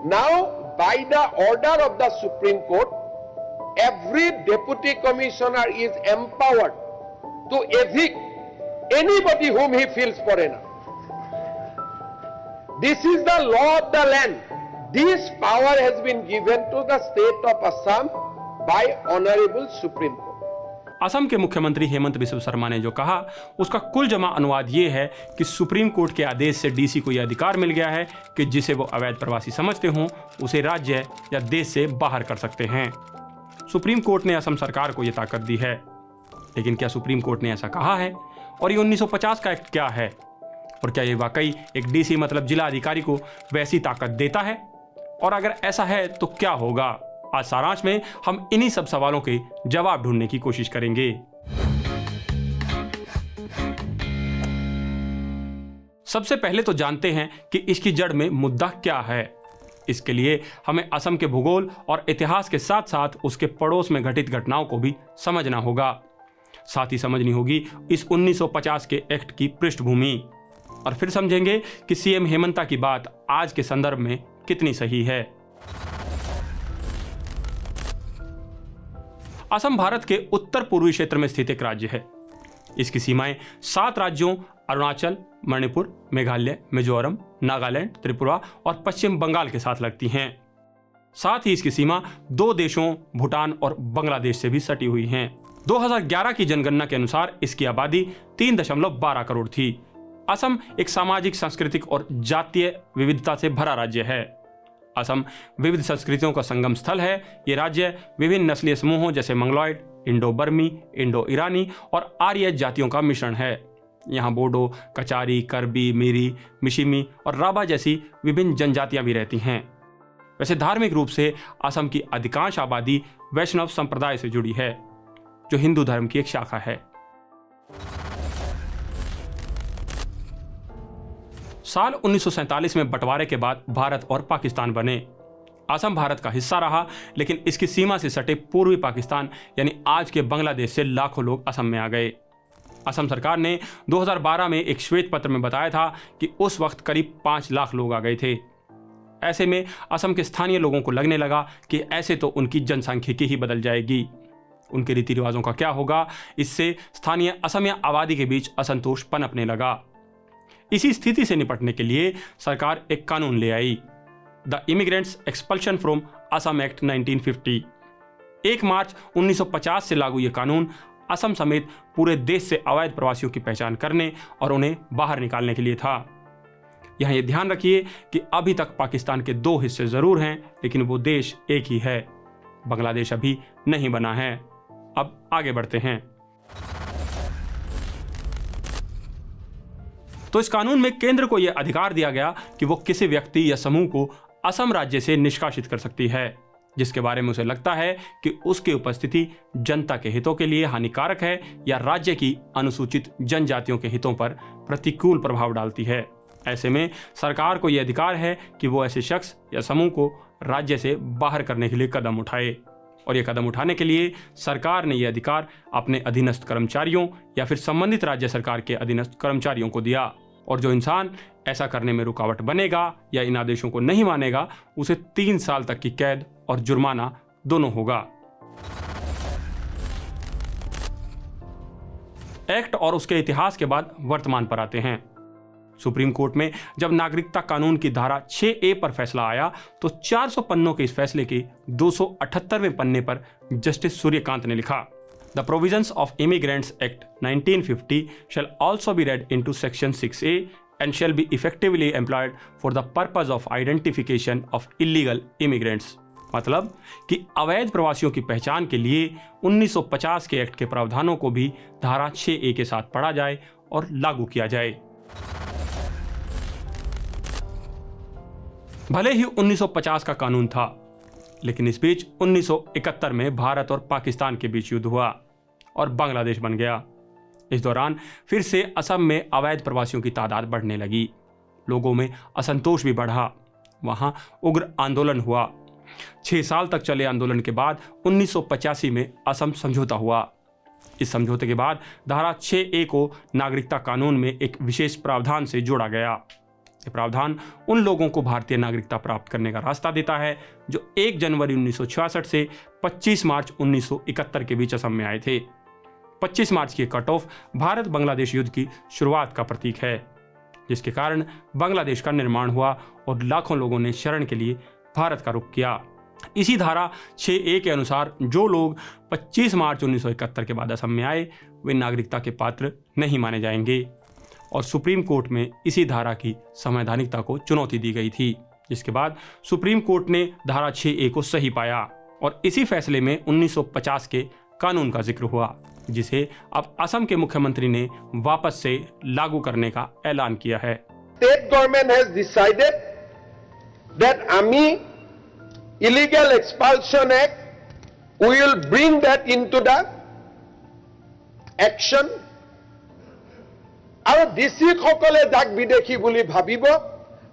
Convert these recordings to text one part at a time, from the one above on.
Now, by the order of the Supreme Court, every deputy commissioner is empowered to evict anybody whom he feels foreigner. This is the law of the land. This power has been given to the state of Assam by Honorable Supreme Court. Assam के मुख्यमंत्री हेमंत बिस्व शर्मा ने जो कहा उसका कुल जमा अनुवाद ये है कि सुप्रीम कोर्ट के आदेश से डीसी को यह अधिकार मिल गया है कि जिसे वो अवैध प्रवासी समझते हों उसे राज्य या देश से बाहर कर सकते हैं। सुप्रीम कोर्ट ने असम सरकार को यह ताकत दी है। लेकिन क्या सुप्रीम कोर्ट ने ऐसा कहा है? और ये 1950 का एक्ट क्या है? और क्या ये वाकई एक डीसी मतलब जिला अधिकारी को वैसी ताकत देता है? और अगर ऐसा है तो क्या होगा? आज सारांश में हम इन्हीं सब सवालों के जवाब ढूंढने की कोशिश करेंगे। सबसे पहले तो जानते हैं कि इसकी जड़ में मुद्दा क्या है। इसके लिए हमें असम के भूगोल और इतिहास के साथ साथ उसके पड़ोस में घटित घटनाओं को भी समझना होगा। साथ ही समझनी होगी इस 1950 के एक्ट की पृष्ठभूमि। और फिर समझेंगे कि सीएम हेमंता की बात आज के संदर्भ में कितनी सही है। असम भारत के उत्तर पूर्वी क्षेत्र में स्थित एक राज्य है। इसकी सीमाएं 7 राज्यों अरुणाचल, मणिपुर, मेघालय, मिजोरम, नागालैंड, त्रिपुरा और पश्चिम बंगाल के साथ लगती हैं। साथ ही इसकी सीमा 2 देशों भूटान और बांग्लादेश से भी सटी हुई है। 2011 की जनगणना के अनुसार इसकी आबादी 3.12 करोड़ थी। असम एक सामाजिक, सांस्कृतिक और जातीय विविधता से भरा राज्य है। असम विविध संस्कृतियों का संगम स्थल है। ये राज्य विभिन्न नस्लीय समूहों जैसे मंगलॉयड, इंडो बर्मी, इंडो ईरानी और आर्य जातियों का मिश्रण है। यहाँ बोडो, कचारी, करबी, मीरी, मिशिमी और राभा जैसी विभिन्न जनजातियां भी रहती हैं। वैसे धार्मिक रूप से असम की अधिकांश आबादी वैष्णव संप्रदाय से जुड़ी है, जो हिंदू धर्म की एक शाखा है। साल 1947 में बंटवारे के बाद भारत और पाकिस्तान बने। असम भारत का हिस्सा रहा, लेकिन इसकी सीमा से सटे पूर्वी पाकिस्तान यानी आज के बांग्लादेश से लाखों लोग असम में आ गए। असम सरकार ने 2012 में एक श्वेत पत्र में बताया था कि उस वक्त करीब 5 लाख लोग आ गए थे। ऐसे में असम के स्थानीय लोगों को लगने लगा कि ऐसे तो उनकी जनसांख्यिकी ही बदल जाएगी। उनके रीति रिवाजों का क्या होगा? इससे स्थानीय असमिया आबादी के बीच असंतोष पनपने लगा। इसी स्थिति से निपटने के लिए सरकार एक कानून ले आई, the immigrants expulsion from Assam act 1950। 1 March 1950 से लागू यह कानून असम समेत पूरे देश से अवैध प्रवासियों की पहचान करने और उन्हें बाहर निकालने के लिए था। यहाँ ये ध्यान रखिए कि अभी तक पाकिस्तान के 2 हिस्से जरूर हैं, लेकिन वो देश एक ही है। बांग्लादेश अभी नहीं बना है। अब आगे बढ़ते हैं। तो इस कानून में केंद्र को यह अधिकार दिया गया कि वो किसी व्यक्ति या समूह को असम राज्य से निष्कासित कर सकती है जिसके बारे में उसे लगता है कि उसकी उपस्थिति जनता के हितों के लिए हानिकारक है या राज्य की अनुसूचित जनजातियों के हितों पर प्रतिकूल प्रभाव डालती है। ऐसे में सरकार को यह अधिकार है कि वो ऐसे शख्स या समूह को राज्य से बाहर करने के लिए कदम उठाए। और यह कदम उठाने के लिए सरकार ने यह अधिकार अपने अधीनस्थ कर्मचारियों या फिर संबंधित राज्य सरकार के अधीनस्थ कर्मचारियों को दिया। और जो इंसान ऐसा करने में रुकावट बनेगा या इन आदेशों को नहीं मानेगा, उसे 3 साल तक की कैद और जुर्माना दोनों होगा। एक्ट और उसके इतिहास के बाद वर्तमान पर आते हैं। सुप्रीम कोर्ट में जब नागरिकता कानून की धारा 6A पर फैसला आया तो 400 पन्नों के इस फैसले के 278वें पन्ने पर जस्टिस सूर्यकांत ने लिखा, The provisions of Immigrants Act 1950 shall also be read into Section 6A and shall be effectively employed for the purpose of identification of illegal immigrants। मतलब कि अवैध प्रवासियों की पहचान के लिए 1950 के एक्ट के प्रावधानों को भी धारा 6A के साथ पढ़ा जाए और लागू किया जाए। भले ही 1950 का कानून था, लेकिन इस बीच 1971 में भारत और पाकिस्तान के बीच युद्ध हुआ और बांग्लादेश बन गया। इस दौरान फिर से असम में अवैध प्रवासियों की तादाद बढ़ने लगी। लोगों में असंतोष भी बढ़ा। वहां उग्र आंदोलन हुआ। 6 साल तक चले आंदोलन के बाद 1985 में असम समझौता हुआ। इस समझौते के बाद धारा 6A को नागरिकता कानून में एक विशेष प्रावधान से जोड़ा गया। ये प्रावधान उन लोगों को भारतीय नागरिकता प्राप्त करने का रास्ता देता है जो 1 जनवरी 1966 से 25 मार्च 1971 के बीच असम में आए थे। 25 मार्च की कट ऑफ भारत बांग्लादेश युद्ध की शुरुआत का प्रतीक है, जिसके कारण बांग्लादेश का निर्माण हुआ और लाखों लोगों ने शरण के लिए भारत का रुख किया। इसी धारा 6A के अनुसार जो लोग 25 मार्च 1971 के बाद असम में आए वे नागरिकता के पात्र नहीं माने जाएंगे और सुप्रीम कोर्ट में इसी धारा की संवैधानिकता को चुनौती दी गई थी, जिसके बाद सुप्रीम कोर्ट ने धारा 6A को सही पाया और इसी फैसले में 1950 के कानून का जिक्र हुआ, जिसे अब असम के मुख्यमंत्री ने वापस से लागू करने का ऐलान किया है। State government has decided that AMI Illegal Expulsion Act, we will bring that into the action. আৰু ডিসিসকলে যাক বিদেশী বুলি ভাবিব,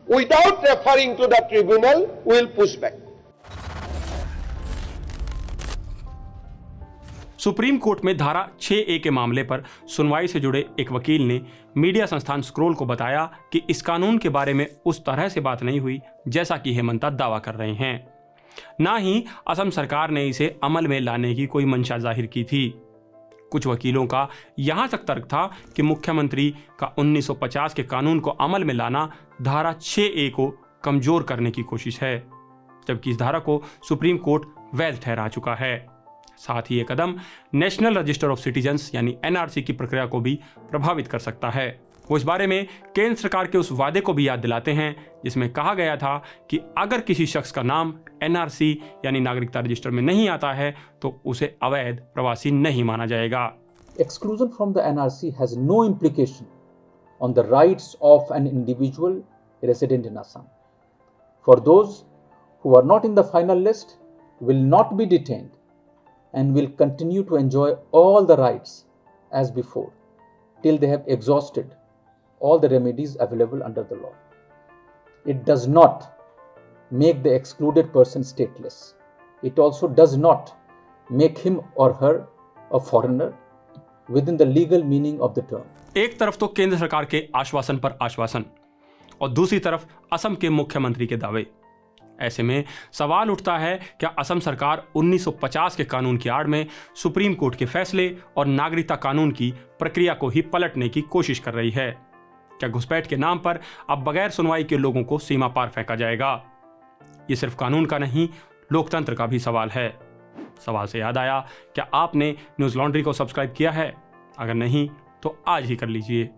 without referring to the tribunal will push back. Supreme court में धारा 6A के मामले पर सुनवाई से जुड़े एक वकील ने मीडिया संस्थान स्क्रोल को बताया कि इस कानून के बारे में उस तरह से बात नहीं हुई जैसा कि हेमंता दावा कर रहे हैं। ना ही असम सरकार ने इसे अमल में लाने की कोई मंशा जाहिर की थी। कुछ वकीलों का यहां तक तर्क था कि मुख्यमंत्री का 1950 के कानून को अमल में लाना धारा 6A को कमजोर करने की कोशिश है, जबकि इस धारा को सुप्रीम कोर्ट वैध ठहरा चुका है। साथ ही ये कदम नेशनल रजिस्टर ऑफ सिटीजन्स यानी NRC की प्रक्रिया को भी प्रभावित कर सकता है। वो इस बारे में केंद्र सरकार के उस वादे को भी याद दिलाते हैं जिसमें कहा गया था कि अगर किसी शख्स का नाम NRC यानी नागरिकता रजिस्टर में नहीं आता है तो उसे अवैध प्रवासी नहीं माना जाएगा। Exclusion from the NRC has no implication on the rights of an individual resident in Assam. For those who are not in the final list will not be detained and will continue to enjoy all the rights as before till they have exhausted all the remedies available under the law. It does not make the excluded person stateless. It also does not make him or her a foreigner within the legal meaning of the term. एक तरफ तो केंद्र सरकार के आश्वासन पर आश्वासन और दूसरी तरफ असम के मुख्यमंत्री के दावे। ऐसे में सवाल उठता है, क्या असम सरकार 1950 के कानून की आड़ में सुप्रीम कोर्ट के फैसले और नागरिकता कानून की प्रक्रिया को ही पलटने की कोशिश कर रही है? क्या घुसपैठ के नाम पर अब बगैर सुनवाई के लोगों को सीमा पार फेंका जाएगा? ये सिर्फ कानून का नहीं, लोकतंत्र का भी सवाल है। सवाल से याद आया, क्या आपने न्यूज़ लॉन्ड्री को सब्सक्राइब किया है? अगर नहीं तो आज ही कर लीजिए।